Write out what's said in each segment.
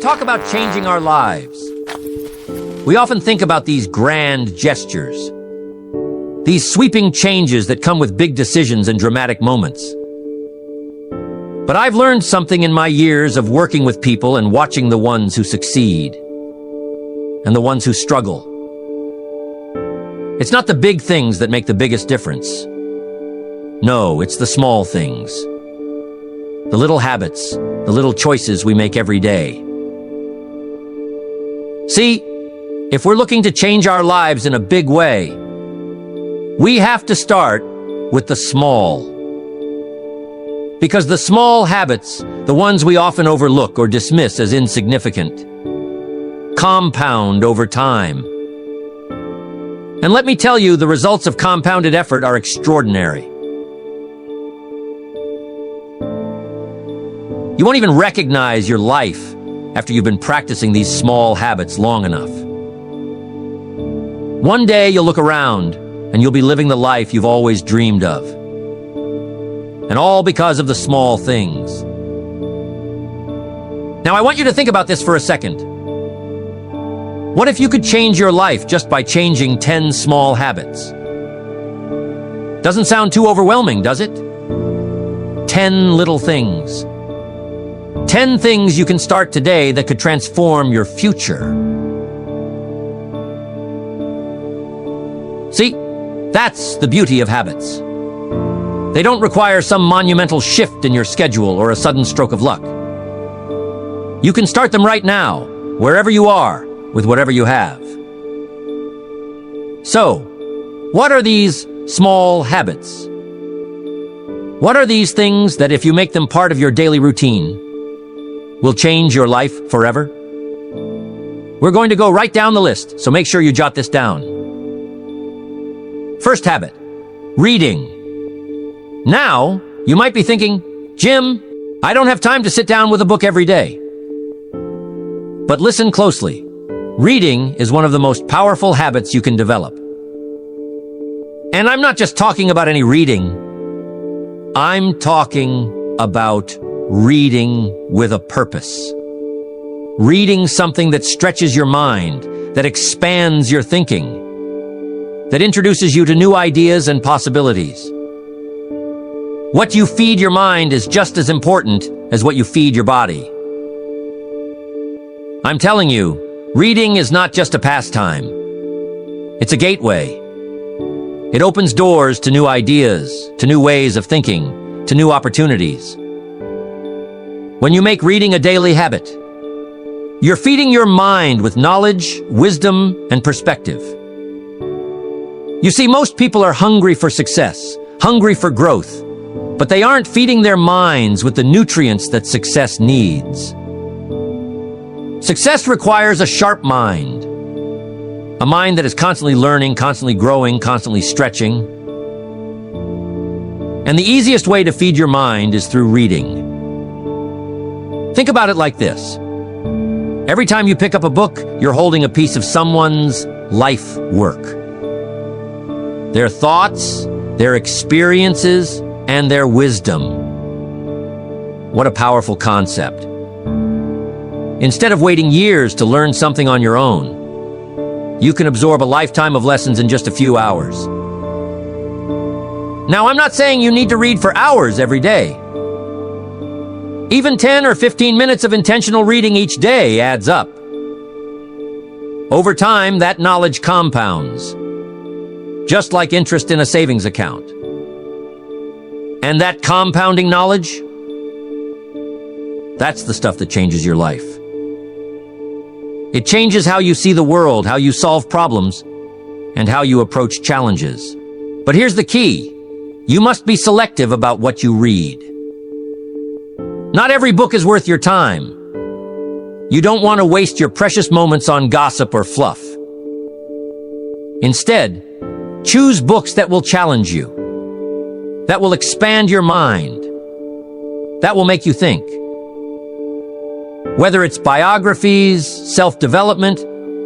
talk about changing our lives, we often think about these grand gestures, these sweeping changes that come with big decisions and dramatic moments. But I've learned something in my years of working with people and watching the ones who succeed and the ones who struggle. It's not the big things that make the biggest difference. No, it's the small things. The little habits, the little choices we make every day. See, if we're looking to change our lives in a big way, we have to start with the small. Because the small habits, the ones we often overlook or dismiss as insignificant, compound over time. And let me tell you, the results of compounded effort are extraordinary. You won't even recognize your life after you've been practicing these small habits long enough. One day you'll look around and you'll be living the life you've always dreamed of. And all because of the small things. Now I want you to think about this for a second. What if you could change your life just by changing 10 small habits? Doesn't sound too overwhelming, does it? 10 little things. 10 things you can start today that could transform your future. See, that's the beauty of habits. They don't require some monumental shift in your schedule or a sudden stroke of luck. You can start them right now, wherever you are, with whatever you have. So, what are these small habits? What are these things that, if you make them part of your daily routine, will change your life forever? We're going to go right down the list, so make sure you jot this down. First habit, reading. Now, you might be thinking, Jim, I don't have time to sit down with a book every day. But listen closely. Reading is one of the most powerful habits you can develop. And I'm not just talking about any reading. I'm talking about reading with a purpose. Reading something that stretches your mind, that expands your thinking, that introduces you to new ideas and possibilities. What you feed your mind is just as important as what you feed your body. I'm telling you, reading is not just a pastime. It's a gateway. It opens doors to new ideas, to new ways of thinking, to new opportunities. When you make reading a daily habit, you're feeding your mind with knowledge, wisdom, and perspective. You see, most people are hungry for success, hungry for growth, but they aren't feeding their minds with the nutrients that success needs. Success requires a sharp mind, a mind that is constantly learning, constantly growing, constantly stretching. And the easiest way to feed your mind is through reading. Think about it like this. Every time you pick up a book, you're holding a piece of someone's life work. Their thoughts, their experiences, and their wisdom. What a powerful concept. Instead of waiting years to learn something on your own, you can absorb a lifetime of lessons in just a few hours. Now, I'm not saying you need to read for hours every day. Even 10 or 15 minutes of intentional reading each day adds up. Over time, that knowledge compounds, just like interest in a savings account. And that compounding knowledge, that's the stuff that changes your life. It changes how you see the world, how you solve problems, and how you approach challenges. But here's the key. You must be selective about what you read. Not every book is worth your time. You don't want to waste your precious moments on gossip or fluff. Instead, choose books that will challenge you, that will expand your mind, that will make you think. Whether it's biographies, self-development,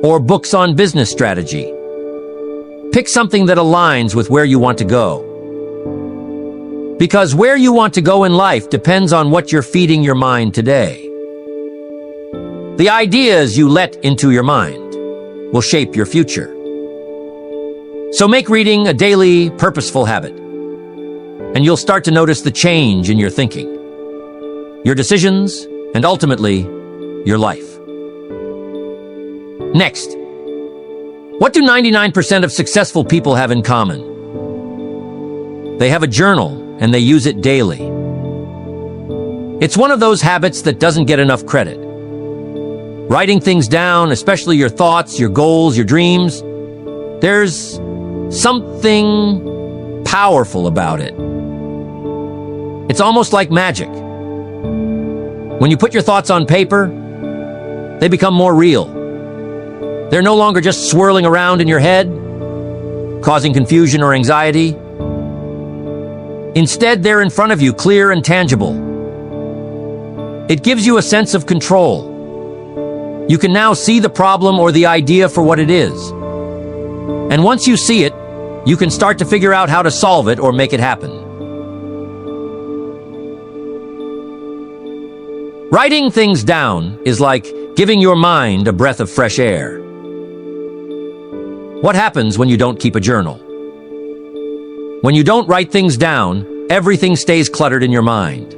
or books on business strategy, pick something that aligns with where you want to go. Because where you want to go in life depends on what you're feeding your mind today. The ideas you let into your mind will shape your future. So make reading a daily, purposeful habit, and you'll start to notice the change in your thinking, your decisions, and ultimately, your life. Next, what do 99% of successful people have in common? They have a journal, and they use it daily. It's one of those habits that doesn't get enough credit. Writing things down, especially your thoughts, your goals, your dreams, there's something powerful about it. It's almost like magic. When you put your thoughts on paper, they become more real. They're no longer just swirling around in your head, causing confusion or anxiety. Instead, they're in front of you, clear and tangible. It gives you a sense of control. You can now see the problem or the idea for what it is. And once you see it, you can start to figure out how to solve it or make it happen. Writing things down is like giving your mind a breath of fresh air. What happens when you don't keep a journal? When you don't write things down, everything stays cluttered in your mind.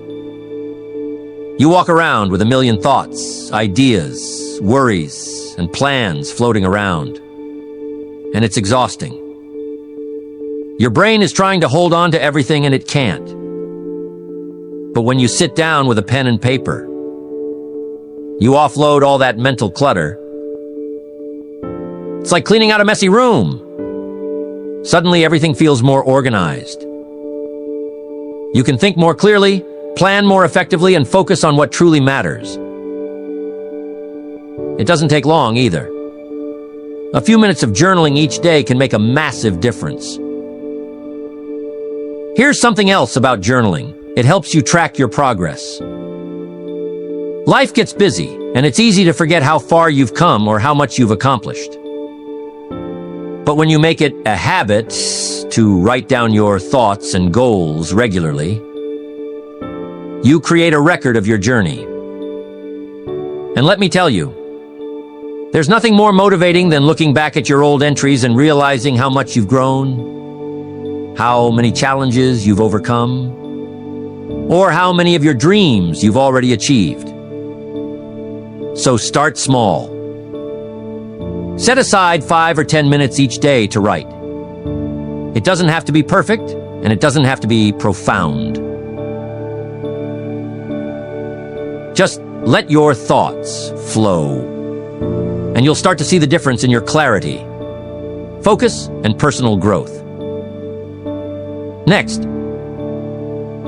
You walk around with a million thoughts, ideas, worries, and plans floating around. And it's exhausting. Your brain is trying to hold on to everything and it can't. But when you sit down with a pen and paper, you offload all that mental clutter. It's like cleaning out a messy room. Suddenly everything feels more organized. You can think more clearly, plan more effectively, and focus on what truly matters. It doesn't take long either. A few minutes of journaling each day can make a massive difference. Here's something else about journaling. It helps you track your progress. Life gets busy, and it's easy to forget how far you've come or how much you've accomplished. But when you make it a habit to write down your thoughts and goals regularly, you create a record of your journey. And let me tell you, there's nothing more motivating than looking back at your old entries and realizing how much you've grown, how many challenges you've overcome, or how many of your dreams you've already achieved. So start small. Set aside 5 or 10 minutes each day to write. It doesn't have to be perfect, and it doesn't have to be profound. Just let your thoughts flow, and you'll start to see the difference in your clarity, focus, and personal growth. Next,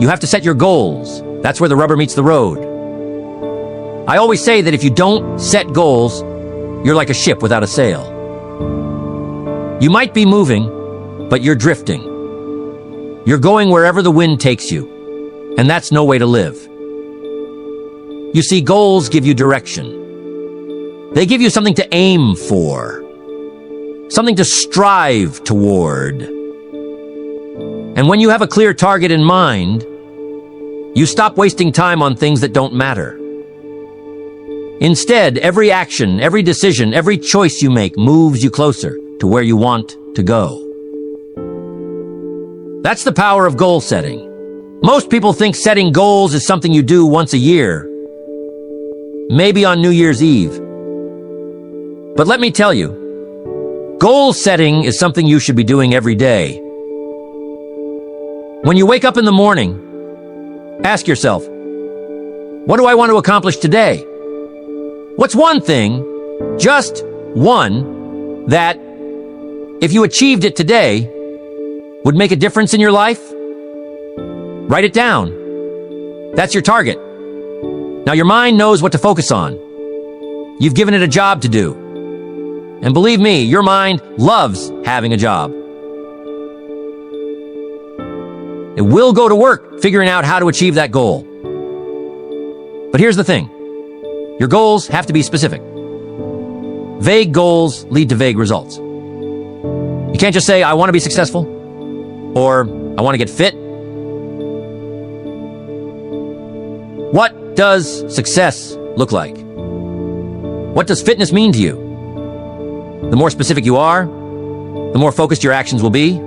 you have to set your goals. That's where the rubber meets the road. I always say that if you don't set goals, you're like a ship without a sail. You might be moving, but you're drifting. You're going wherever the wind takes you, and that's no way to live. You see, goals give you direction. They give you something to aim for, something to strive toward. And when you have a clear target in mind, you stop wasting time on things that don't matter. Instead, every action, every decision, every choice you make moves you closer to where you want to go. That's the power of goal setting. Most people think setting goals is something you do once a year, maybe on New Year's Eve. But let me tell you, goal setting is something you should be doing every day. When you wake up in the morning, ask yourself, what do I want to accomplish today? What's one thing, just one, that, if you achieved it today, would make a difference in your life? Write it down. That's your target. Now your mind knows what to focus on. You've given it a job to do. And believe me, your mind loves having a job. It will go to work figuring out how to achieve that goal. But here's the thing. Your goals have to be specific. Vague goals lead to vague results. You can't just say, I want to be successful, or I want to get fit. What does success look like? What does fitness mean to you? The more specific you are, the more focused your actions will be.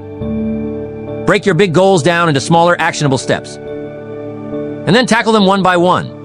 Break your big goals down into smaller, actionable steps. And then tackle them one by one.